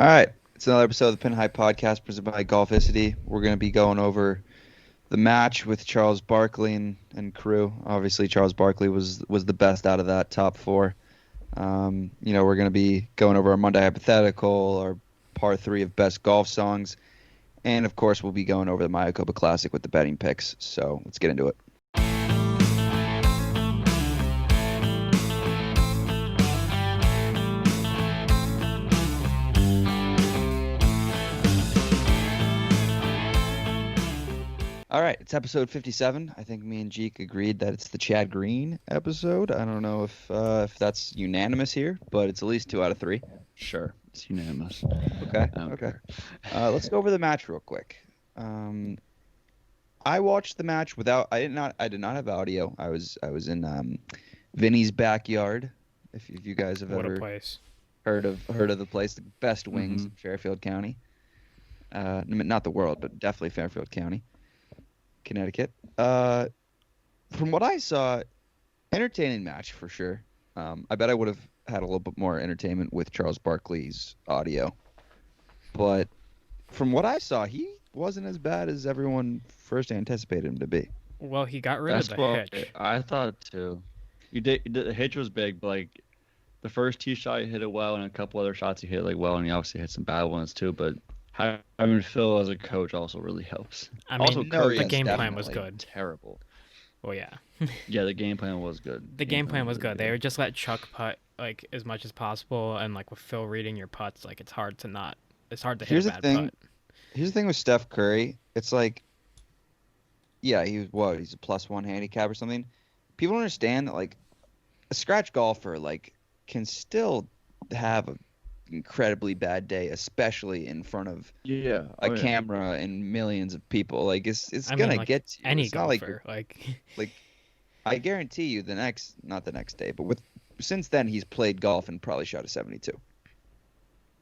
All right, it's another episode of the Pin High Podcast presented by Golficity. We're going to be going over the match with Charles Barkley and crew. Obviously, Charles Barkley was the best out of that top four. We're going to be going over our Monday hypothetical, our part three of best golf songs, and of course, we'll be going over the Mayakoba Classic with the betting picks. So let's get into it. All right, it's episode 57. I think me and Jeek agreed that it's the Chad Green episode. I don't know if that's unanimous here, but it's at least 2 out of 3. Sure, it's unanimous. Okay. Let's go over the match real quick. I watched the match without. I did not have audio. I was in Vinny's backyard. If you guys have What ever a place. heard of the place, the best wings in Fairfield County. Not the world, but definitely Fairfield County, Connecticut. From what I saw, entertaining match for sure. I bet I would have had a little bit more entertainment with Charles Barkley's audio, but from what I saw, he wasn't as bad as everyone first anticipated him to be. Well, he got rid of the hitch. I thought too. The hitch was big, but like the first tee shot he hit it well, and a couple other shots he hit like well, and he obviously hit some bad ones too. But having Phil as a coach also really helps. I mean, also, the game plan was good. Terrible. Well, yeah. Yeah, the game plan was good. The game plan was good. They would just let Chuck putt like as much as possible, and like with Phil reading your putts, like it's hard to hit a bad putt. Here's the thing with Steph Curry. It's like, yeah, he's a +1 handicap or something. People don't understand that like a scratch golfer like can still have an incredibly bad day, especially in front of a camera and millions of people. Like it's gonna get to you. Any it's golfer, not like I guarantee you not the next day, but since then he's played golf and probably shot a 72.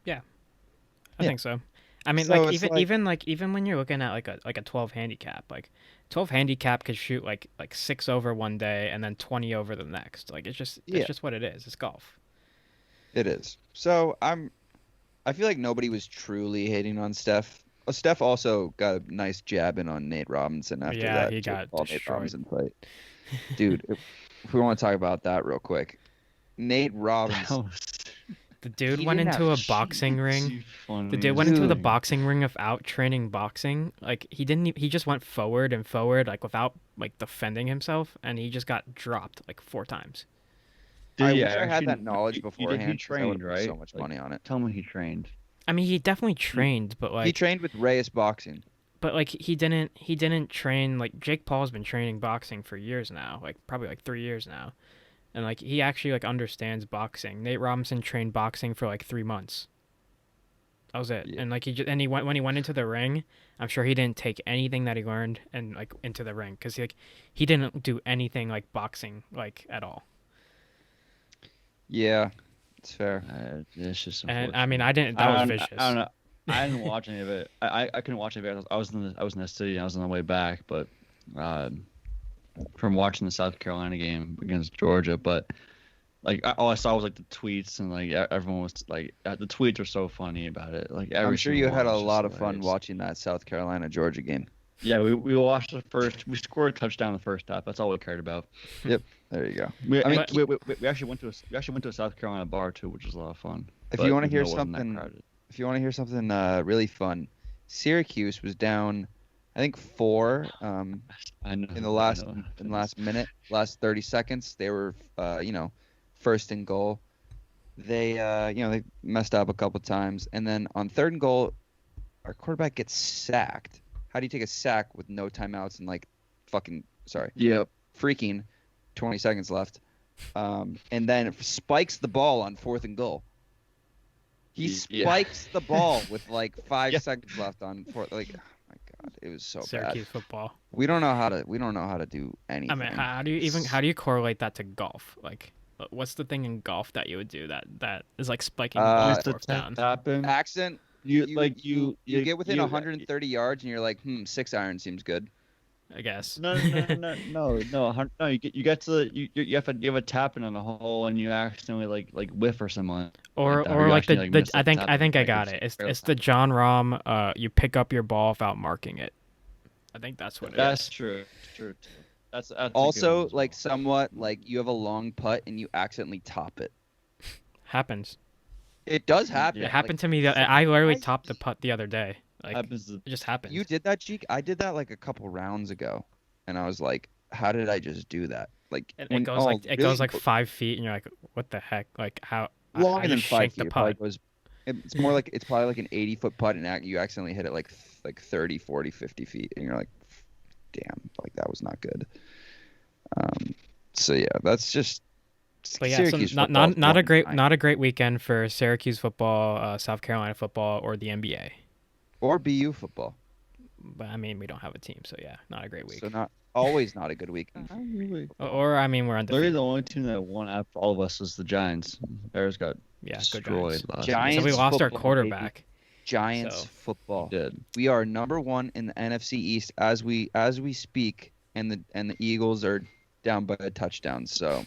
Yeah, I think so. I mean, So even when you're looking at like a 12 handicap, like 12 handicap could shoot like 6 over one day and then 20 over the next. Like it's just what it is. It's golf. It is. So I feel like nobody was truly hating on Steph. Steph also got a nice jab in on Nate Robinson after that. Yeah, he got destroyed. Nate Robinson fight. Dude, if we want to talk about that real quick, Nate Robinson. The dude went into a boxing ring. The dude went into the boxing ring without training boxing. Like he just went forward and forward like without like defending himself, and he just got dropped like 4 times. I wish I had that knowledge beforehand. He trained, right? So much money on it. Tell me he trained. I mean, he definitely trained, but like he trained with Reyes Boxing. But like he didn't train like Jake Paul's been training boxing for years now, like probably like 3 years now. And like he actually like understands boxing. Nate Robinson trained boxing for like 3 months. That was it. Yeah. And like when he went into the ring, I'm sure he didn't take anything that he learned and like into the ring cuz he didn't do anything like boxing like at all. Yeah. It's fair. It's just and I mean, that was vicious. I don't know. I didn't watch any of it. I couldn't watch any of it. I was in the city and I was on the way back, but from watching the South Carolina game against Georgia, but like all I saw was like the tweets and like everyone was like the tweets were so funny about it. Like I'm sure you had a lot of fun watching that South Carolina Georgia game. Yeah, we watched we scored a touchdown in the first half. That's all we cared about. Yep, there you go. We actually went to a South Carolina bar too, which was a lot of fun. If you want to hear something really fun, Syracuse was down, I think 4 in the last 30 seconds. They were first and goal. They messed up a couple times, and then on 3rd and goal, our quarterback gets sacked. How do you take a sack with no timeouts and freaking 20 seconds left? And then spikes the ball on 4th and goal. He spikes the ball with like 5 seconds left on 4th. Like, oh my God, it was so Syracuse bad. Football. We don't know how to do anything. I mean, how do you correlate that to golf? Like, what's the thing in golf that you would do that is like spiking the ball 4th down? Accent. You get within 130 yards and you're like, 6 iron seems good. I guess. No. You have a tap in on the hole and you accidentally like whiff or something like that. Or Or you like actually like miss I a think tap I in think I like got it's it. It's barely it's the John Rahm. You pick up your ball without marking it. I think that's what it That's is. true. True. That's a good one Also, as like well. somewhat like you have a long putt and you accidentally top it. Happens. It does happen. It Yeah. happened Like, to me. I literally surprised topped the putt the other day. Like Happens to it just you happens. did that, Cheek. I did that like a couple rounds ago, and I was like, "How did I just do that?" Like And when it really goes like 5 feet, and you're like, what the heck? Like how I longer than just 5 shanked the feet. It probably putt. goes. It's more like it's probably like an 80-foot putt, and you accidentally hit it like 30, 40, 50 feet, and you're like, "Damn, like that was not good." So yeah, that's just But yeah, so Syracuse football. not a great weekend for Syracuse football, South Carolina football, or the NBA. Or BU football. But I mean, we don't have a team, so yeah, not a great week. So not a good weekend. Not really. Or I mean, we're Literally, undefeated. the only team that won after all of us was the Giants. Bears got Yeah, go destroyed Giants. last Giants So we week. lost our football, quarterback. Giants So football. Did. We are number 1 in the NFC East as we speak, and the Eagles are down by a touchdown. So,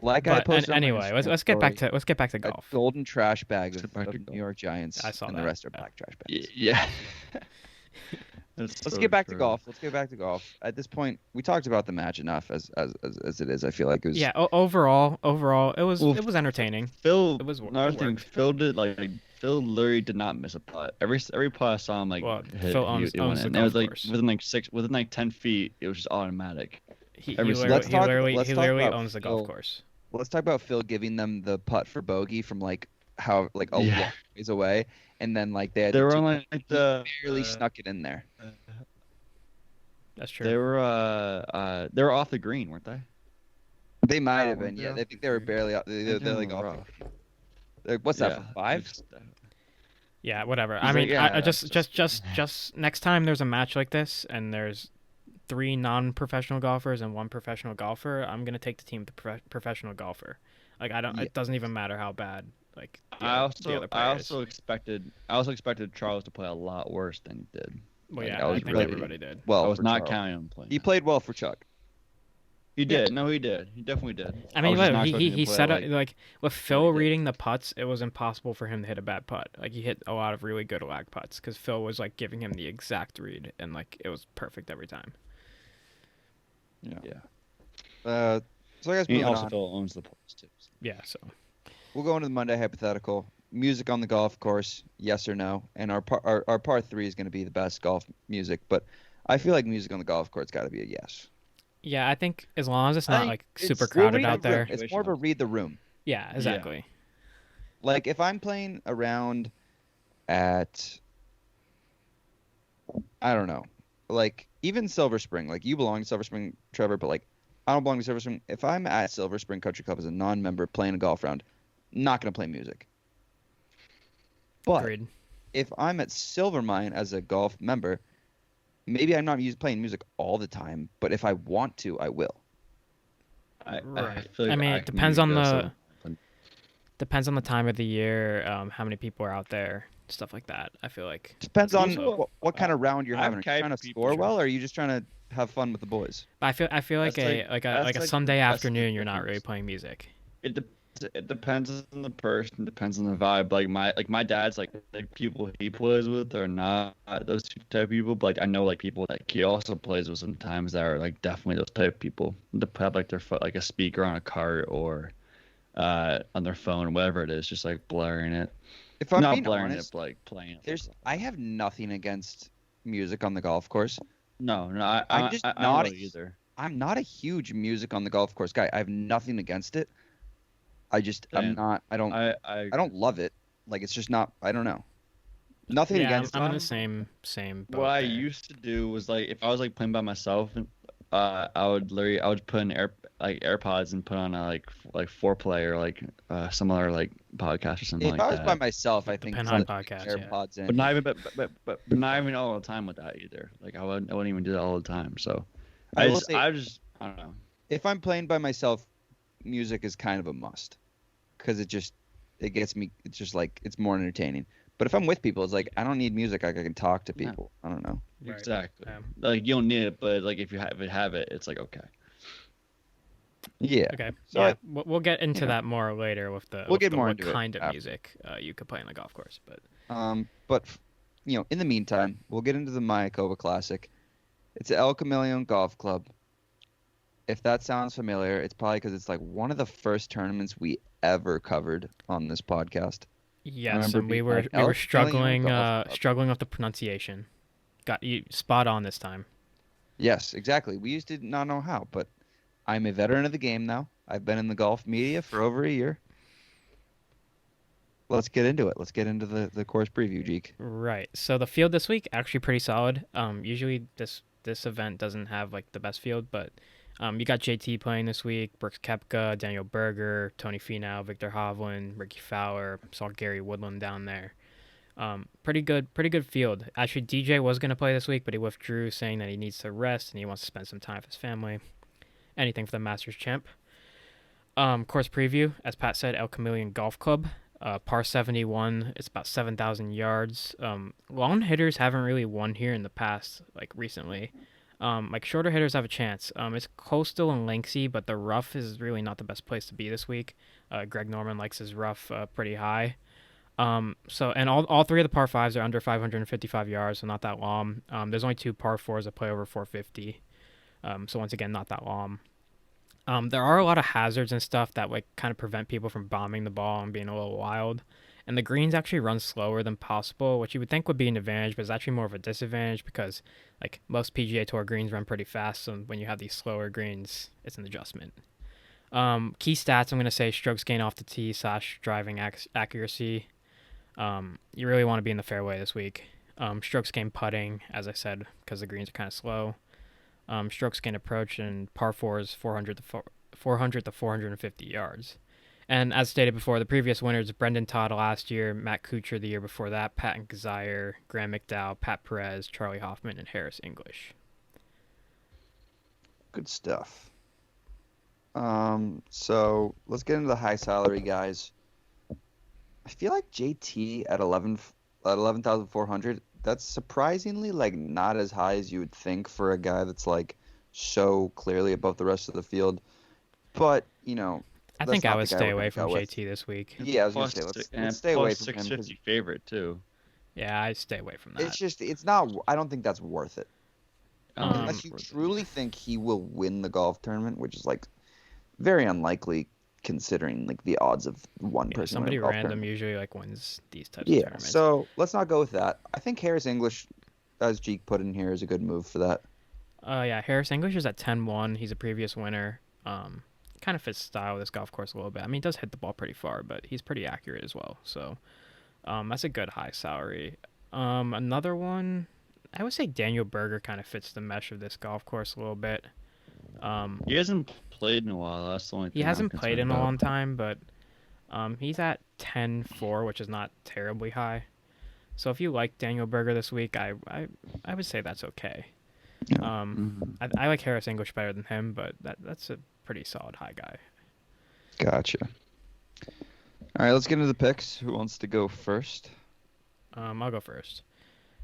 like I But posted on my anyway, Instagram let's get back story, to a golf. golden trash bag Let's of, get back to of golf. New York Giants, I saw and the that, rest are yeah. black trash bags. Yeah. Let's get back to golf. Let's get back to golf. At this point, we talked about the match enough as it is. I feel like it was. Yeah, overall, it was Well, entertaining. Phil, It was another it thing, worked. Phil did Phil literally did not miss a putt. Every putt I saw him Well, hit, Phil he owns went the in. It golf was like course. within like 10 feet, it was just automatic. He Every literally single time. Let's he talk literally about owns the golf Phil. course. Let's talk about Phil giving them the putt for bogey from like how like a Yeah. long ways away, and then like they had They to were do, on like he the barely snuck it in there. That's true. they were off the green, weren't they? They might have weren't been. they Yeah, off they the think they were green? barely out. They're like off. rough. Like, what's that Yeah, for 5? it's- Yeah, whatever. He's I like, mean, yeah, I that's just next time there's a match like this and there's 3 non-professional golfers and 1 professional golfer, I'm gonna take the team with the professional golfer. Like I don't. Yeah. It doesn't even matter how bad like the I other player is. also expected Charles to play a lot worse than he did. Well, like, yeah, I I was think really- everybody did. Well, I was for not Charles. counting on him playing. He that. played well for Chuck. He did. No, he did. He definitely did. I mean, was just not he expecting him to play set up like- like with he Phil did. reading the putts, it was impossible for him to hit a bad putt. Like he hit a lot of really good lag putts because Phil was like giving him the exact read and like it was perfect every time. Yeah. So I guess He moving also on. Phil owns the place too. So. Yeah, so We'll go into the Monday hypothetical. Music on the golf course, yes or no? And our par 3 is going to be the best golf music, but I feel like music on the golf court's got to be a yes. yeah, I think as long as it's I not think like it's- super We'll crowded read out the room. there. It's more of a read the room. Yeah, exactly. Like if I'm playing around at, I don't know, like even Silver Spring, like you belong to Silver Spring, Trevor, but like I don't belong to Silver Spring. If I'm at Silver Spring Country Club as a non-member playing a golf round, not gonna play music. But Agreed. if I'm at Silver Mine as a golf member, maybe I'm not playing music all the time, but if I want to, I will. Right. feel like I mean, it can depends maybe on go the so- depends on the time of the year, how many people are out there, stuff like that. I feel like Depends on Also- what kind of round you're I have having. Are you type trying to of people score who- well, or are you just trying to have fun with the boys? I feel like That's like- a that's like Sunday the best afternoon you're not difference. really playing music. It depends on the person, depends on the vibe. My dad's like people he plays with are not those type of people, but like I know like people that he also plays with sometimes that are like definitely those type of people. They have like their like a speaker on a cart or on their phone or whatever it is, just like blaring it. If I'm Not being blaring honest, it, but like playing it. I have nothing against music on the golf course. No, I'm just I not don't a- really either. I'm not a huge music on the golf course guy. I have nothing against it. I'm Same. not. I don't. I don't love it. Like it's just not. I don't know. Nothing Yeah, against. I'm in it. the same boat What I there. used to do was like if I was like playing by myself, and I would put in AirPods and put on a like foreplay or like some other like podcast or something If like I was that. by myself, I The think Penhine put podcast, yeah. AirPods in. But not even but not even all the time with that either. Like I wouldn't even do that all the time. So I I will just say- I don't know. If I'm playing by myself, music is kind of a must, because it gets me. It's just like it's more entertaining. But if I'm with people, it's like I don't need music. I can talk to Yeah. people. I don't know. Right. Exactly. Like you don't need it, but like if you have it, it's like okay. Yeah. Okay. So yeah, we'll get into you know, that more later with the we'll get the more what into it kind of after. music you could play on the golf course. But But in the meantime, we'll get into the Mayakoba Classic. It's El Chameleon Golf Club. If that sounds familiar, it's probably because it's like one of the first tournaments we ever covered on this podcast. yes, and we were struggling with the pronunciation. Got you spot on this time. Yes, exactly. We used to not know how, but I'm a veteran of the game now. I've been in the golf media for over a year. Let's get into it. Let's get into the course preview, Jeek. Right. So the field this week actually pretty solid. Usually this event doesn't have like the best field, but you got JT playing this week, Brooks Koepka, Daniel Berger, Tony Finau, Victor Hovland, Ricky Fowler. Saw Gary Woodland down there. Pretty good field. Actually, DJ was gonna play this week, but he withdrew, saying that he needs to rest and he wants to spend some time with his family. Anything for the Masters champ. Course preview, as Pat said, El Chameleon Golf Club. Par 71, it's about 7,000 yards. Long hitters haven't really won here in the past, like recently. Like shorter hitters have a chance. It's coastal and lengthy, but the rough is really not the best place to be this week. Greg Norman likes his rough pretty high. And all three of the par fives are under 555 yards, so not that long. There's only 2 par fours that play over 450. So once again, not that long. There are a lot of hazards and stuff that like kind of prevent people from bombing the ball and being a little wild. And the greens actually run slower than possible, which you would think would be an advantage, but it's actually more of a disadvantage because like most PGA Tour greens run pretty fast. So when you have these slower greens, it's an adjustment. Key stats, I'm going to say strokes gained off the tee / driving accuracy. You really want to be in the fairway this week. Strokes gained putting, as I said, because the greens are kind of slow. Strokes gained approach and par 4s 400 to 450 yards. And as stated before, the previous winners, Brendan Todd last year, Matt Kuchar the year before that, Patton Kazire, Graham McDowell, Pat Perez, Charlie Hoffman, and Harris English. Good stuff. So let's get into the high salary guys. I feel like JT at 11,400. That's surprisingly like not as high as you would think for a guy that's like so clearly above the rest of the field. But I think I would stay away from JT this week. Yeah, I was gonna say let's stay away from him. 650 favorite too. Yeah, I'd stay away from that. It's not. I don't think that's worth it. Unless you truly think he will win the golf tournament, which is like very unlikely considering like the odds of one person. Somebody random usually like wins these types of tournaments. Yeah, so let's not go with that. I think Harris English, as Jeek put in here, is a good move for that. Yeah, Harris English is at 10-1. He's a previous winner. Kind of fits style of this golf course a little bit. I mean, he does hit the ball pretty far, but he's pretty accurate as well. So that's a good high salary. Another one, I would say Daniel Berger kind of fits the mesh of this golf course a little bit. He hasn't played in a while. That's the only thing. He hasn't played in a long time, but he's at 10-4, which is not terribly high. So if you like Daniel Berger this week, I would say that's okay. Yeah. I like Harris English better than him, but that's a pretty solid high guy. Gotcha. All right, let's get into the picks. Who wants to go first? I'll go first.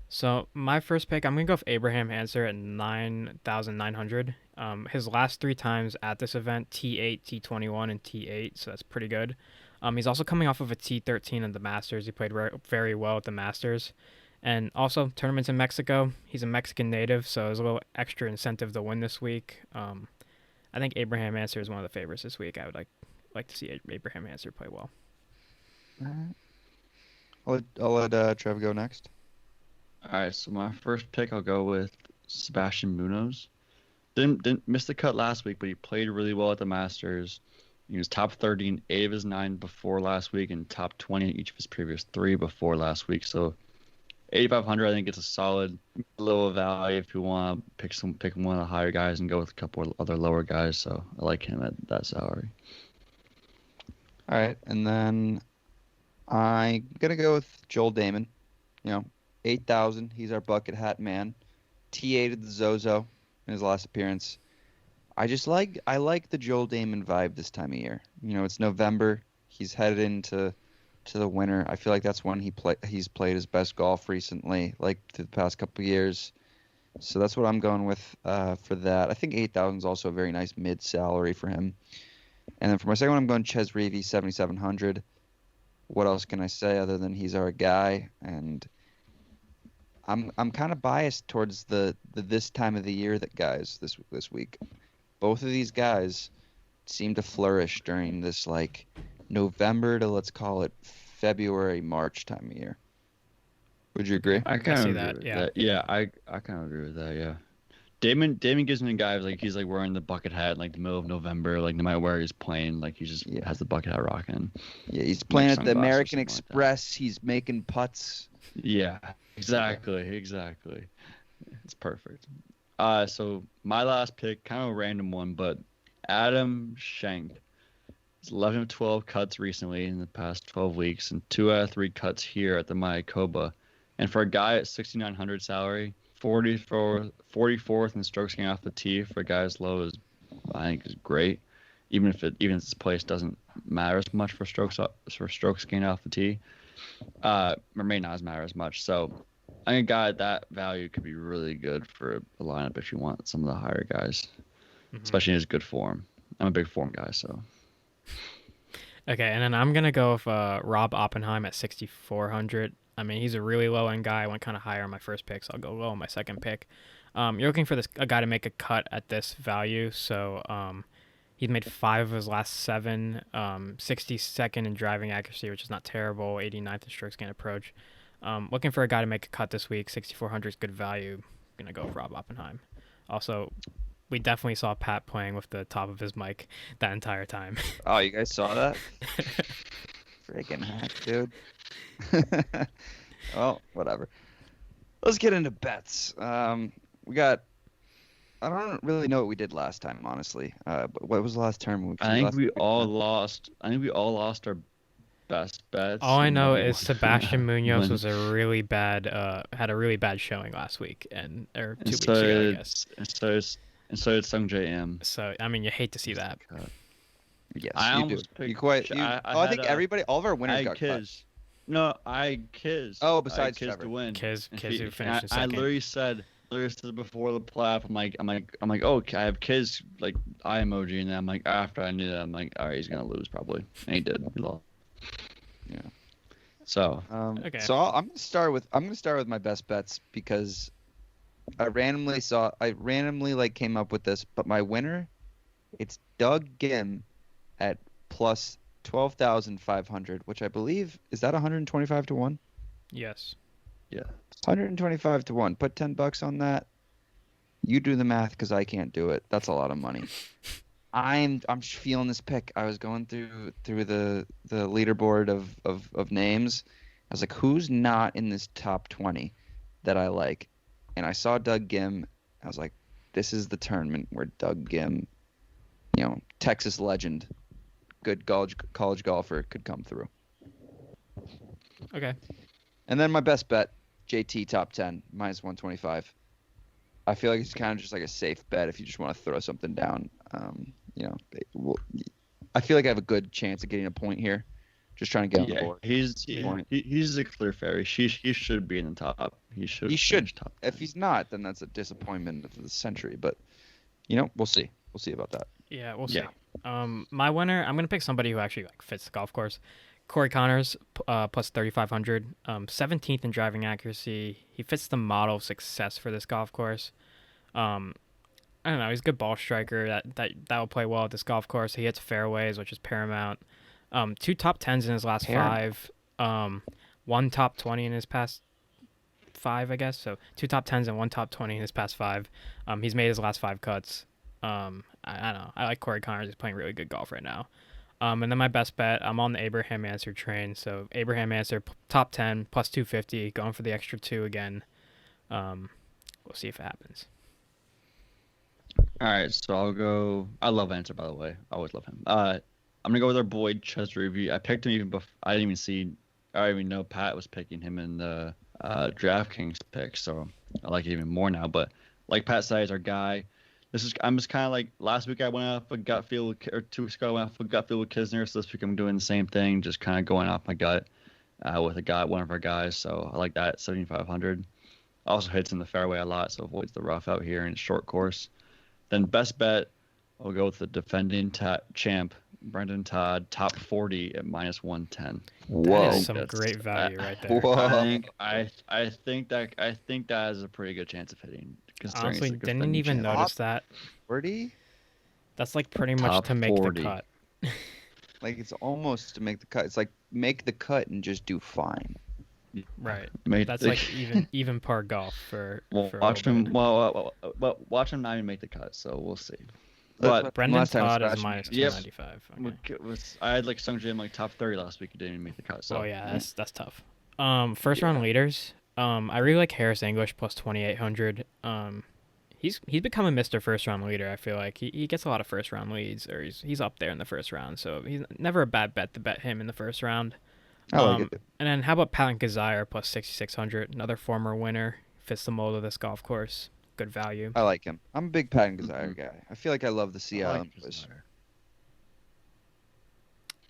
So my first pick, I'm gonna go with Abraham Ancer at 9,900. His last 3 times at this event, T8, T21, and T8, so that's pretty good. He's also coming off of a T13 at the Masters. He played very well at the Masters. And also, tournaments in Mexico. He's a Mexican native, so there's a little extra incentive to win this week. I think Abraham Ancer is one of the favorites this week. I would like to see Abraham Ancer play well. I'll let Trev go next. All right, so my first pick, I'll go with Sebastian Munoz. Didn't miss the cut last week, but he played really well at the Masters. He was top 30 in 8 of his 9 before last week and top 20 in each of his previous 3 before last week. So 8,500, I think it's a solid little value if you want to pick one of the higher guys and go with a couple of other lower guys. So I like him at that salary. All right, and then I'm gonna go with Joel Damon. 8,000. He's our bucket hat man. T8 at the Zozo in his last appearance. I like the Joel Damon vibe this time of year. It's November. He's headed into to the winner. I feel like that's when he's played his best golf recently, like through the past couple of years. So that's what I'm going with for that. I think 8,000 is also a very nice mid salary for him. And then for my second one, I'm going Ches Reavie, 7,700. What else can I say other than he's our guy? And I'm kind of biased towards the this time of the year that guys this week. Both of these guys seem to flourish during this like November to, let's call it, February, March time of year. Would you agree? I kind see of that, agree yeah. with that. Yeah, I kind of agree with that. Yeah. Damon gives me the guy like he's like wearing the bucket hat in like the middle of November, like no matter where he's playing, like he just has the bucket hat rocking. Yeah, he's playing at the sunglasses or American something like that. Express. He's making putts. Yeah, exactly. It's perfect. So my last pick, kind of a random one, but Adam Shank. He's 11 of 12 cuts recently in the past 12 weeks, and 2 out of 3 cuts here at the Mayakoba. And for a guy at 6,900 salary, 44th in strokes gained off the tee for a guy as low as I think is great. Even if this place doesn't matter as much for strokes gained off the tee, or may not matter as much. So I think a guy at that value could be really good for a lineup if you want some of the higher guys, especially in his good form. I'm a big form guy, so. Okay, and then I'm gonna go with Rob Oppenheim at 6,400. I mean, he's a really low end guy. I went kind of higher on my first pick, so I'll go low on my second pick. You're looking for a guy to make a cut at this value, so he's made 5 of his last 7, 62nd in driving accuracy, which is not terrible, 89th in strokes gained approach. Looking for a guy to make a cut this week. 6,400 is good value. I'm gonna go with Rob Oppenheim. Also, we definitely saw Pat playing with the top of his mic that entire time. Oh, you guys saw that? Freaking hack, dude. Well, whatever. Let's get into bets. We got. I don't really know what we did last time, honestly. But what was the last term? I think we all lost our best bets. All I know is Sebastian Sebastian Munoz was a really bad, had a really bad showing last week, or 2 weeks ago, I guess. And so did Sung J M. So I mean, you hate to see that. Yes, I you do. almost picked. I think everybody, all of our winners got cut. Kiz. No, I Kiz. Oh, besides Kiz Trevor. to win. Kiz And who finished in I second. literally said before the playoff, I'm like, oh, I have Kiz like eye emoji, and then I'm like, after I knew that, I'm like, all right, he's gonna lose probably, and he did. He lost. Yeah. So. Okay. So I'm gonna start with my best bets because I randomly came up with this, but my winner, it's Doug Gim at plus 12,500, which I believe is that 125 to 1. Yes. Yeah. 125 to 1. Put $10 on that. You do the math because I can't do it. That's a lot of money. I'm feeling this pick. I was going through the leaderboard of names. I was like, who's not in this top 20 that I like? And I saw Doug Gim. I was like, this is the tournament where Doug Gim, Texas legend, good college golfer, could come through. Okay. And then my best bet, JT top 10, minus 125. I feel like it's kind of just like a safe bet if you just want to throw something down. I feel like I have a good chance of getting a point here. Just trying to get on the board. He's a clear favorite. He should be in the top. He should. Top 10. If he's not, then that's a disappointment of the century. But we'll see. We'll see about that. Yeah, we'll see. My winner, I'm gonna pick somebody who actually fits the golf course. Corey Connors, plus 3,500, 17th in driving accuracy. He fits the model of success for this golf course. I don't know. He's a good ball striker. That will play well at this golf course. He hits fairways, which is paramount. 2 top 10s in his last 5. 1 top 20 in his past 5, I guess. So 2 top 10s and 1 top 20 in his past 5. He's made his last 5 cuts. I don't know. I like Corey Connors. He's playing really good golf right now. And then my best bet, I'm on the Abraham Answer train. So Abraham Answer, top 10, plus 250, going for the extra 2 again. We'll see if it happens. All right, so I'll go. I love Answer, by the way. I always love him. I'm gonna go with our boy Ches Reavie. I picked him even before. I didn't even know Pat was picking him in the DraftKings pick. So I like it even more now. But like Pat said, he's our guy. I'm just kind of like last week I went off a gut feel or 2 weeks ago I went off a gut feel with Kisner. So this week I'm doing the same thing, just kind of going off my gut. with one of our guys. So I like that 7,500. Also hits in the fairway a lot, so avoids the rough out here in short course. Then best bet, I'll go with the defending champ, Brendan Todd, top 40 at -110. That Whoa. is some great value right there. Whoa. I think that has a pretty good chance of hitting. Considering Honestly, he's the didn't defending even champ. notice that. 40? That's like pretty much Top to make 40. the cut. Like it's almost to make the cut. It's like make the cut and just do fine. Right. Mate, That's like even par golf for a watch little him. bit. Well, watch him not even make the cut. So we'll see. But But Brendan last time Todd is scratching- minus Yep. 295. Okay. I had like Sung Jin like top 30 last week. He didn't even make the cut. So Oh yeah, that's tough. First round leaders. I really like Harris English plus 2,800. He's become a Mr. First round leader. I feel like he gets a lot of first round leads, or he's up there in the first round. So he's never a bad bet to bet him in the first round. I like it. And then how about Patton Kazire plus 6,600, another former winner, fits the mold of this golf course. Good value. I like him. I'm a big Patton Kazire guy. I feel like I love the Sea I Island like boys. Desire.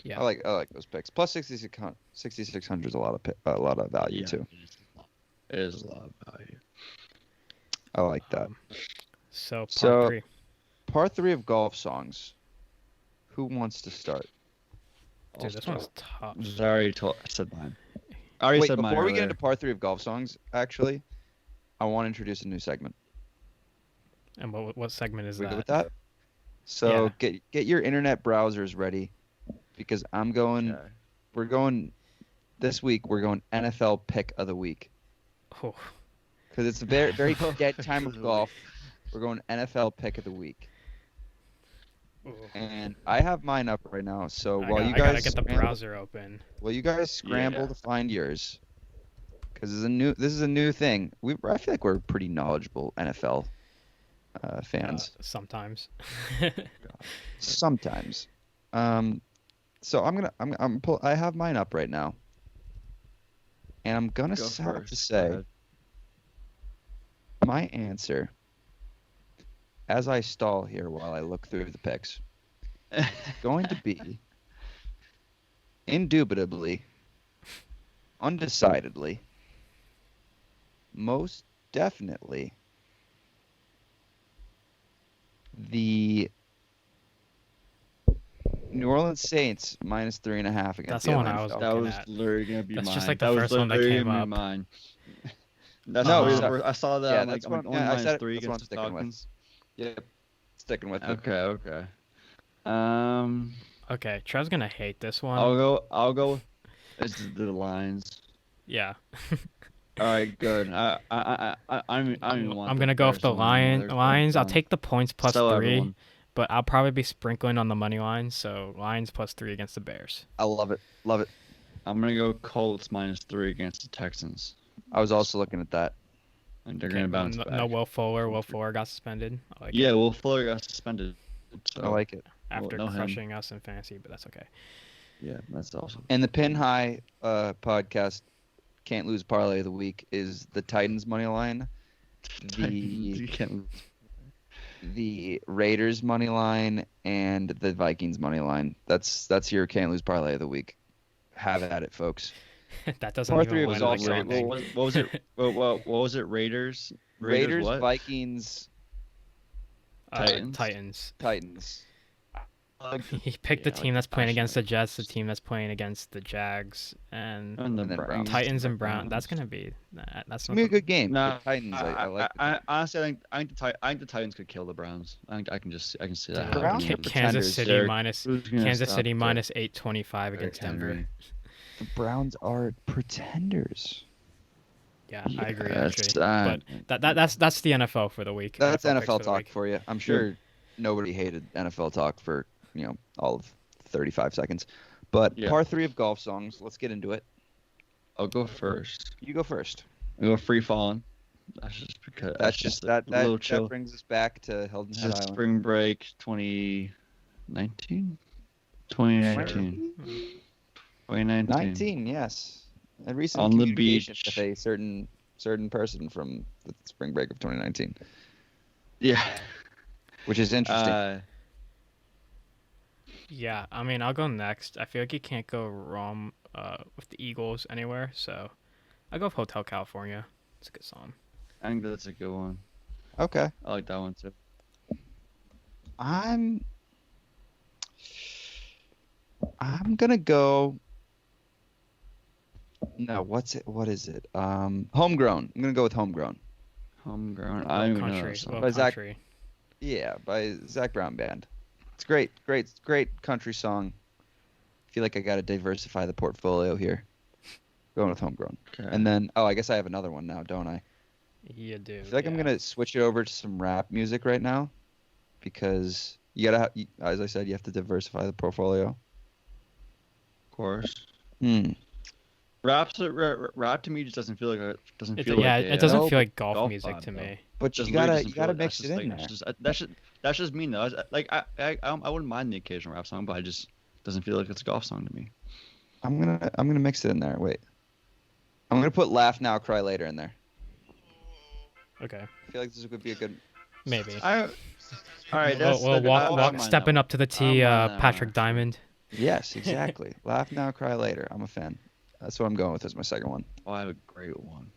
Yeah. I like those picks. Plus 6,600 is a lot of value Yeah, too. it is a lot of value. I like that. So par So- 3. Par 3 of golf songs. Who wants to start? Dude, this one's tough. I said mine. I already Wait, said mine. before we get earlier. into par 3 of golf songs, actually, I want to introduce a new segment. And what segment is We good that? with that? So Yeah. get your internet browsers ready, because Okay. we're going this week. We're going NFL pick of the week Oh, because it's a very very dead Pick time of of the golf. We're going NFL pick of the week, oh. and I have mine up right now. So I while gotta- you I gotta guys get the scramble- browser open. while you guys scramble Yeah. to find yours, because this is a new thing. I feel like we're pretty knowledgeable NFL fans. Sometimes. Sometimes. So I have mine up right now, and I'm gonna Go have to first. Go say ahead. my answer as I stall here while I look through the picks going to be indubitably, undecidedly, most definitely the New Orleans Saints minus 3.5 against That's the the one Atlanta I was Falcons. That looking was at. literally gonna be That's mine. just like the That was first one that literally came gonna be up. Mine. That's No, the it's first- I saw that. Yeah, I'm that's like, what I'm only I minus said. 3 That's what I'm against the sticking with. Falcons. Yep, sticking with it. Okay. Okay, Trev's gonna hate this one. I'll go. It's the lines. Yeah. All right, good. I don't even want. I'm the gonna go with Bears the to win. They're Lions. I'll done. take the points plus Sell 3, everyone. but I'll probably be sprinkling on the money line. So Lions plus 3 against the Bears. I love it. Love it. I'm gonna go Colts minus 3 against the Texans, I was also looking at that. and they're Okay, gonna bounce no, back. no Will Fuller. Will Fuller got suspended. I like it. Yeah, Will Fuller got suspended. So, I like it. After no him. crushing us in fantasy, but that's okay. Yeah, that's awesome. And the Pin High podcast can't lose parlay of the week is the Titans money line, You the can't. the Raiders money line, and the Vikings money line. That's your can't lose parlay of the week. Have at it, folks. That doesn't Par even 3 win was like also- anything. What was it? What was it? Raiders. Raiders, what? Vikings, Titans. Titans. He picked the Yeah, team like that's playing fashion. against the Jets, the team that's playing against the Jags, and And the And then Browns. Titans and Brown. That's gonna be that's It's not gonna be a the- good game. No, The Titans. I like. honestly, I think the Titans could kill the Browns. I can see that. The Browns happening. are Kansas pretenders. City Derek- minus Who's gonna Kansas stop City Derek- minus 825 Derek against Denver. Henry? The Browns are pretenders. Yeah, I agree Yes, actually. But that's the NFL for the week. That's picks NFL the talk week. for you. I'm sure nobody hated NFL talk for all of 35 seconds. But Yeah. par 3 of golf songs. Let's get into it. I'll go first. You go first. I'll go free falling. That's just because. That's just a that little chill. that brings us back to Hilton This Head is Island. spring break 2019. 2019. 2019. 19, yes. A recent On the communication beach. with a certain person from the spring break of 2019, Yeah. which is interesting. Yeah, I mean, I'll go next. I feel like you can't go wrong with the Eagles anywhere. So I go with Hotel California. It's a good song. I think that's a good one. Okay. I like that one too. I'm gonna go. No, what's it? What is it? Homegrown. I'm gonna go with Homegrown. Homegrown. I don't even know Country. that song. Well, By Zach- country. Yeah, by Zach Brown Band. It's great, great country song. I feel like I gotta diversify the portfolio here. Going with Homegrown. Okay. And then, I guess I have another one now, don't I? You do. I feel like I'm gonna switch it over to some rap music right now, because as I said, you have to diversify the portfolio. Of course. Hmm. Rap to me just doesn't feel like it doesn't It, feel yeah, like it doesn't a feel like golf golf music vibe, to though. me. But Just you literally gotta doesn't feel like- mix that's it in just there. like, that's just me though. I wouldn't mind the occasional rap song, but I just doesn't feel like it's a golf song to me. I'm gonna mix it in there. Wait. I'm gonna put "Laugh Now, Cry Later" in there. Okay, I feel like this would be a good. maybe. All right, Stepping up to the tee, I'm on that Patrick one. Diamond. Yes, exactly. "Laugh Now, Cry Later." I'm a fan. That's what I'm going with as my second one. Oh, I have a great one.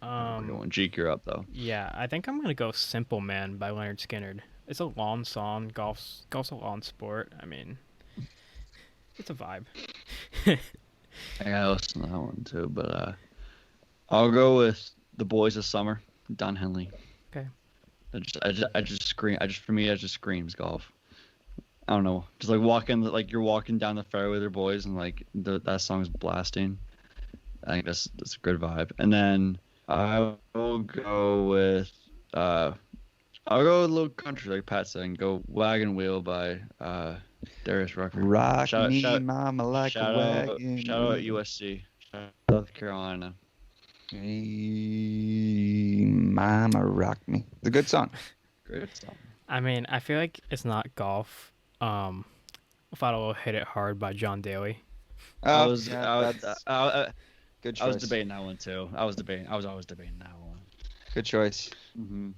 Jeek, you're up though. Yeah, I think I'm gonna go "Simple Man" by Leonard Skinner. It's a lawn song. Golf's a lawn sport. I mean, it's a vibe. I gotta listen to that one too, but I'll go with "The Boys of Summer," Don Henley. Okay. I just scream. For me, it just screams golf. I don't know, just like you're walking down the fairway with your boys, and like that song's blasting. I think that's a good vibe. And then I will go with a little country like Pat said, and go "Wagon Wheel" by Darius Rucker. Rock me, mama, like a wagon. Shout out USC, shout out South Carolina. Hey, mama, rock me. It's a good song. Great song. I mean, I feel like it's not golf. Without a little "Hit It Hard" by John Daly. Good I choice. was debating that one too. I was always debating that one. Good choice. Mm-hmm.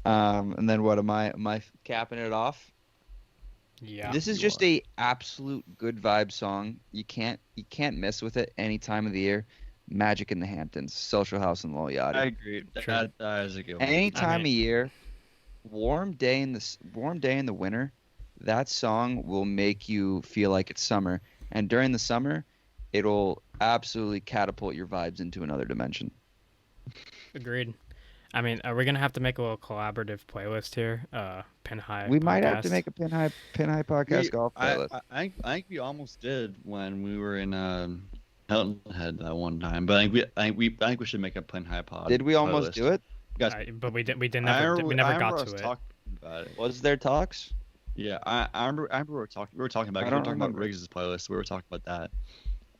And then what am I capping it off? Yeah. This is just a absolute good vibe song. You can't miss with it any time of the year. "Magic in the Hamptons," Social House in Lil Yachty. I agree. True. That is a good one. Any time mean- of year, warm day in the winter, that song will make you feel like it's summer. And during the summer, it'll absolutely catapult your vibes into another dimension. Agreed. I mean, are we gonna have to make a little collaborative playlist here? Pin High. We might have to podcast? make a Pin High podcast golf playlist. I think we almost did when we were in Hilton Head that one time. But I think we should make a Pin High pod. Did we almost do it? Guys, But we never got to it. Talking about it. Was there talks? Yeah, I remember we were talking about remember. Riggs' playlist. We were talking about that.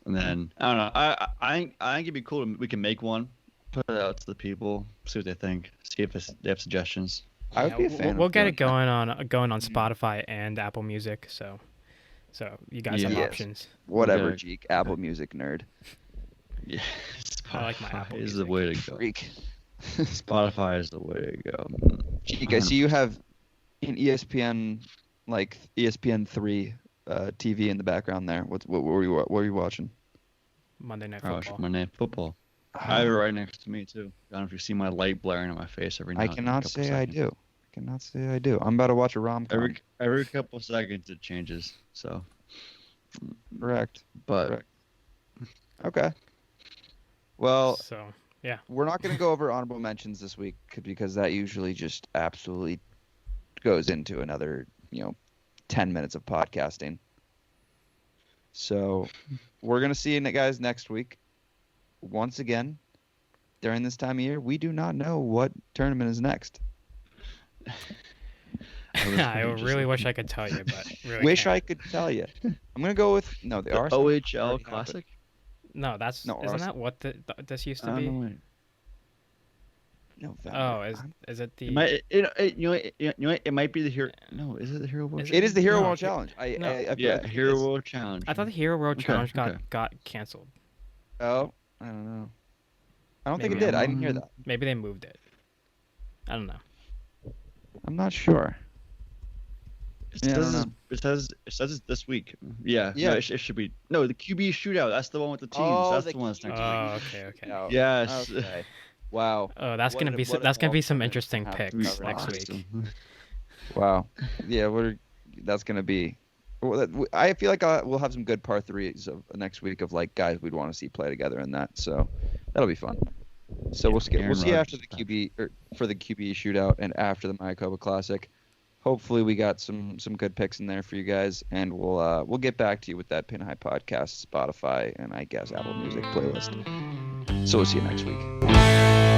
And then I don't know. I think it'd be cool. We can make one, put it out to the people, see what they think, see if they have suggestions. I would be a fan. We'll of get it doing going on Spotify and Apple Music. So you guys have Yes. options. that. Whatever, Okay. Jeek. Apple Music nerd. Yeah, I like my Spotify Apple is the Music. way to go. Freak. Spotify is the way to go. Jeek, I see you have an ESPN, like ESPN3 TV in the background there. What were you watching? Monday Night Oh, Football. my name football. I have it right next to me too. I don't know if you see my light blaring in my face every now I and then, cannot couple say I seconds. do. I cannot say I do. I'm about to watch a rom-com. Every couple seconds it changes. So, Correct. but Correct. Okay. Well, So we're not going to go over honorable mentions this week because that usually just absolutely goes into another, 10 minutes of podcasting. So we're going to see you guys next week. Once again, during this time of year, we do not know what tournament is next. I really wish I could tell you, but really Wish can't. I could tell you. I'm going to go with the RSM OHL already Classic. No, isn't RS that what this used I to don't be? know. November. Oh, is it the? It might be the hero. No, is it the Hero World? Is It is the Hero No, World Challenge. no. Yeah, Hero World Challenge. I thought the Hero World Okay, Challenge okay. got canceled. Oh, I don't know. I don't think it Maybe did. I'm I didn't hear that. Maybe they moved it. I don't know. I'm not sure. Yeah, I don't know. It says it's this week. Yeah. Yeah. No, it should be. No, the QB shootout. That's the one with the teams. Oh, that's the the one that's next Oh, week. okay. Oh, Yes. Okay. Wow. Oh, that's What gonna an- be what an that's gonna be some alternate interesting half picks cover. next Awesome. week. Wow. Yeah, that's gonna be. Well, I feel like we'll have some good part threes of next week of like guys we'd want to see play together in that. So that'll be fun. So we'll see Aaron after Rodgers the QB or for the QB shootout and after the Mayakoba Classic. Hopefully we got some good picks in there for you guys, and we'll get back to you with that Pin High Podcast, Spotify, and I guess Apple Music playlist. So we'll see you next week.